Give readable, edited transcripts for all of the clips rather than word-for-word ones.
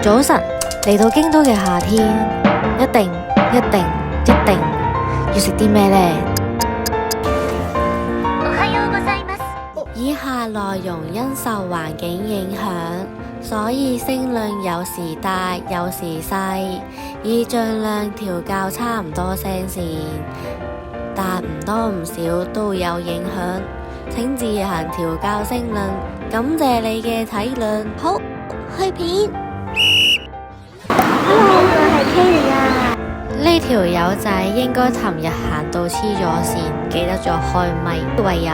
早晨，嚟到京都嘅夏天，一定要食啲咩呢？以下內容因受環境影響，所以聲量有時大有時細，以盡量調校差唔多聲線，但唔多唔少都會有影響，請自行調校聲量，感謝你嘅體諒。好，開片。Hello， 我係 Kelly 啊。呢條友仔應該尋日行到黐咗線，記得咗開咪，唯有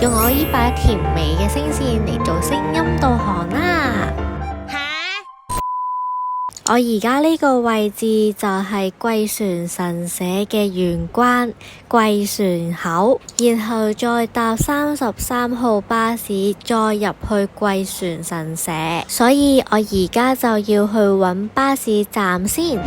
用我呢把甜美嘅聲線嚟做聲音導航啦。我而家呢個位置就係貴船神社嘅玄關貴船口，然後再搭33號巴士再入去貴船神社，所以我而家就要去揾巴士站先。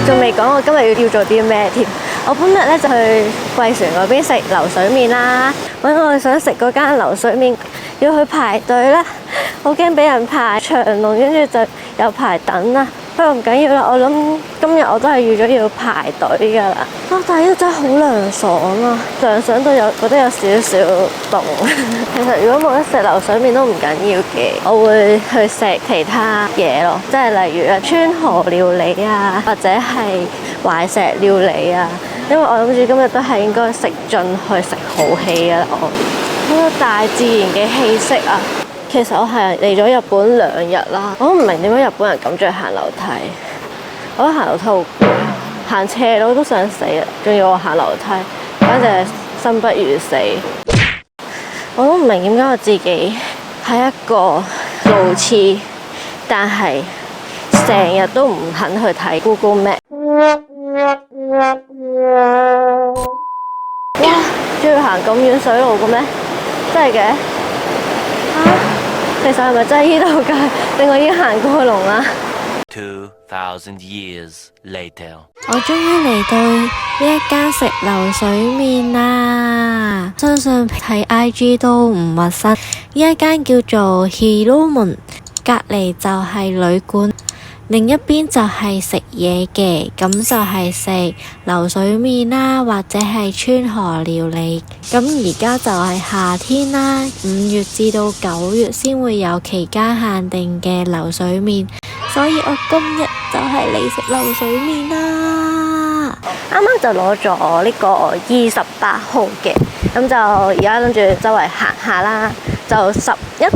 仲未講我今日要做啲咩添？我本日咧就去貴船嗰邊食流水麵啦，揾我想食嗰間流水麵，要去排隊啦，好驚俾人排長龍，跟住就有排等啦。不過唔緊要啦，我諗今日我都係預咗要排隊噶啦。但係呢度真係好涼爽啊，涼爽到覺得有少少凍。其實如果冇得食流水麵都唔緊要嘅，我會去食其他嘢咯，即係例如川河料理啊，或者係懷石料理啊。因為我諗住今日都係應該食盡去食好戲噶啦，好有大自然嘅氣息啊！其實我係嚟咗日本2日啦，我都唔明點解日本人咁中意行樓梯。我覺得行樓梯好攰，行斜路都想死啦，仲要我行樓梯，簡直係生不如死。我都唔明點解我自己係一個路痴，但係成日都唔肯去睇 Google Map。哇！仲要行咁遠水路嘅咩？真係嘅？其實係咪真係呢度㗎？定我已經行過龍啦？2000 years later， 我終於嚟到呢一間食流水麵啦！相信睇 IG 都唔陌生。呢一間叫做 Hiromon， 隔離就係旅館。另一邊就係食嘢嘅，咁就係食流水麵啦，或者係川河料理。咁而家就係夏天啦，5月至到9月先會有期間限定嘅流水麵，所以我今日就係嚟食流水麵啦。啱啱就攞咗呢個28號嘅，咁就而家諗住周圍行下啦，就11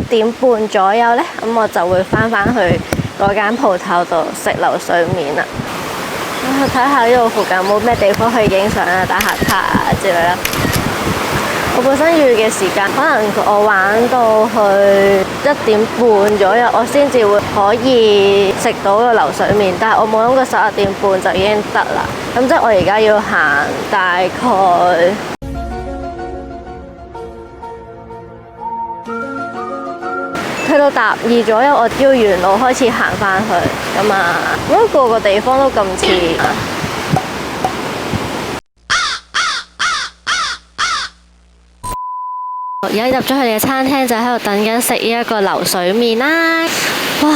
點半左右呢，咁我就會返去嗰間鋪頭度食流水麵啦。睇下呢度附近有冇咩地方可以影相啊、打下卡啊之類啦。我本身預嘅時間，可能我玩到去1點半左右，我先至會可以食到個流水麵。但係我冇諗過11點半就已經得啦。咁即係我而家要行大概去到搭2左右，我要沿路開始行返去咁啊！我覺得個個地方都咁似。而家入咗佢哋嘅餐廳，就喺度等緊食呢一個流水麵啦。哇，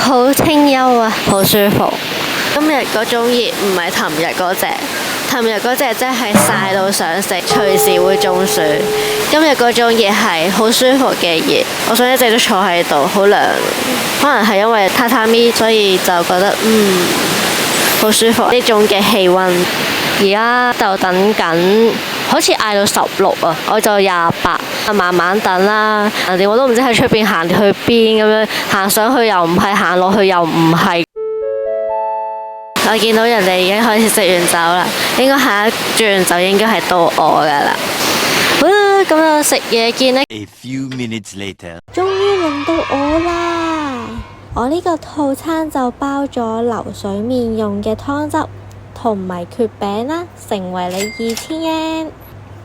好清幽啊，好舒服。今日嗰種熱唔係尋日嗰隻，尋日嗰隻真係曬到想死，隨時會中暑。今日嗰種熱係好舒服嘅熱，我想一直都坐喺度，好涼。可能係因為榻榻米，所以就覺得好舒服呢種嘅氣溫。而家就等緊，好似嗌到16啊，我就28，慢慢等啦。我都唔知喺出邊行去邊咁樣，行上去又唔係，行落去又唔係。我見到人哋已經開始食完酒啦，應該下一轉就應該係到我噶啦。咁就食嘢見呢。A few minutes later， 終於輪到我啦！我呢個套餐就包咗流水麵用嘅湯汁同埋蕨餅啦，成為你2000 yen。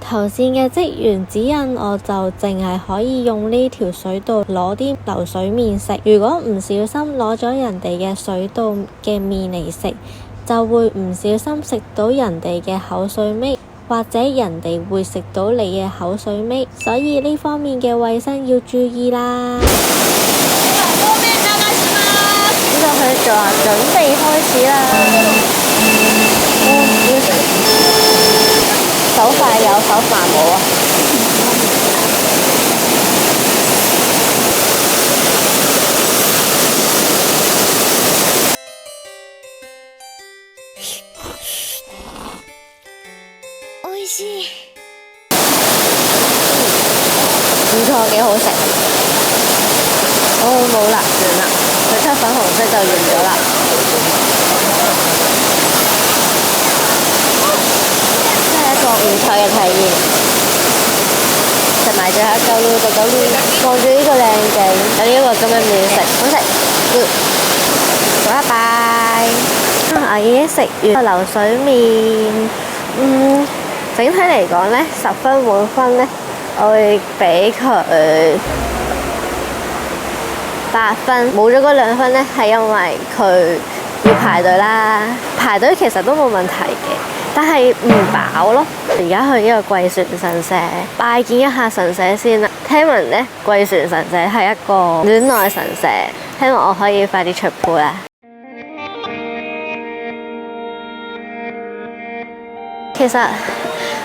頭先嘅職員指引我就淨係可以用呢條水道攞啲流水麵食，如果唔小心攞咗人哋嘅水道嘅麵嚟食，就會唔小心食到人哋嘅口水尾，或者人哋會食到你嘅口水尾，所以呢方面嘅衛生要注意啦。呢度去做啊，準備開始啦。手快有，手慢冇啊。美味しい。唔錯，幾好食。冇啦，完啦，佢出粉紅色就完咗啦。真係一個唔錯嘅體驗。食埋最後一嚿嚕，就嚿嚕，望住呢個靚景，有呢一個咁嘅麵食，好食。拜拜。我已經食完流水麵，整體嚟講呢，10分滿分呢，我會俾佢8分。冇咗嗰2分呢，係因為佢要排隊啦。排隊其實都冇問題嘅，但係唔飽咯。而家去呢個貴船神社拜見一下神社先啦。聽聞呢，貴船神社係一個戀愛神社，希望我可以快啲出鋪啦。其實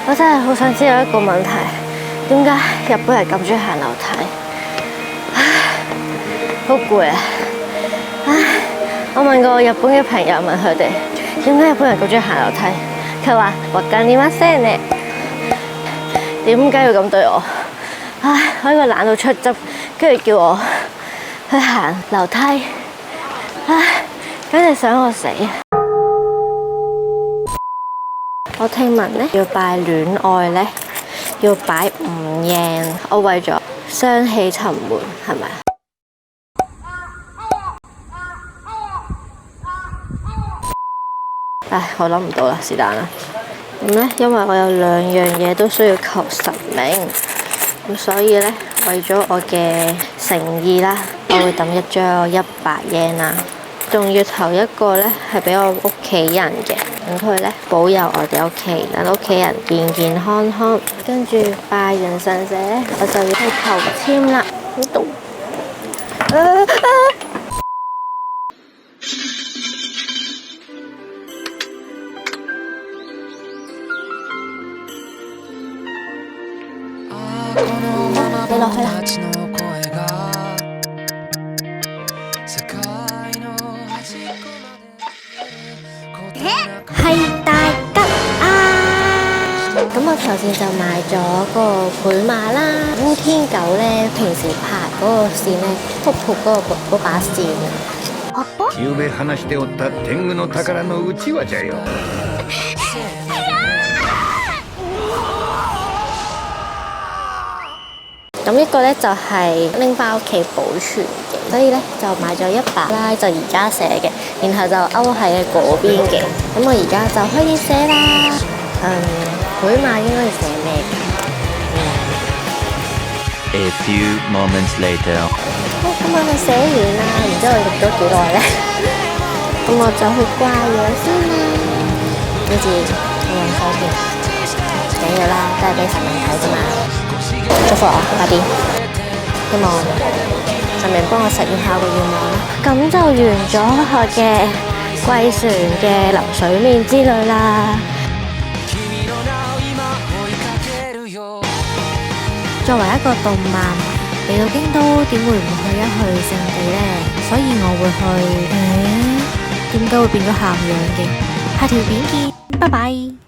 我真係好想知道一個問題，點解日本人咁中意行樓梯？唉，好攰啊！唉，我問過日本嘅朋友，問佢哋點解日本人咁中意行樓梯，佢話わかりませんね。點解要咁對我？唉，我呢個懶到出汁，跟住叫我去行樓梯，唉，簡直想我死啊！我聽聞呢，要拜戀愛呢，要擺5yen，我為咗雙喜臨門，係咪？唉，我諗唔到啦，是但啦。咁呢，因為我有2樣嘢都需要求神明，咁所以呢，為咗我嘅誠意啦，我會抌一張100yen啦。仲要投一個呢，係俾我屋企人嘅，等佢呢保佑我哋屋企，等屋企人健健康康。跟住拜完神社呢，我就要去求籤啦。呢度。你落去啦。係大吉啊！咁我頭先就買咗個倍馬啦，烏天狗呢，平時拍嗰個線呢，撲嗰把線啊。ゆうべ話しておった天狗の寶のうちわじゃよ。咁呢個呢，就係拎翻屋企保存嘅，所以呢，就買咗100啦，就而家寫嘅，然後就勾喺嗰邊嘅。咁我而家就開始寫啦。倍馬應該係寫咩嘅？A few moments later。好，咁我就寫完啦，然之後錄咗幾耐呢？咁我就去掛樣先啦。跟住我用手機寫咗啦，都係俾神明睇啫嘛。祝福我快啲，希望神明幫我實現下個願望啦。咁就完咗我嘅貴船嘅流水麵之旅啦。作為一個動漫嚟到京都，點會唔去一去聖地呢？所以我會去。點解會變咗鹹樣嘅？下條片見，拜拜。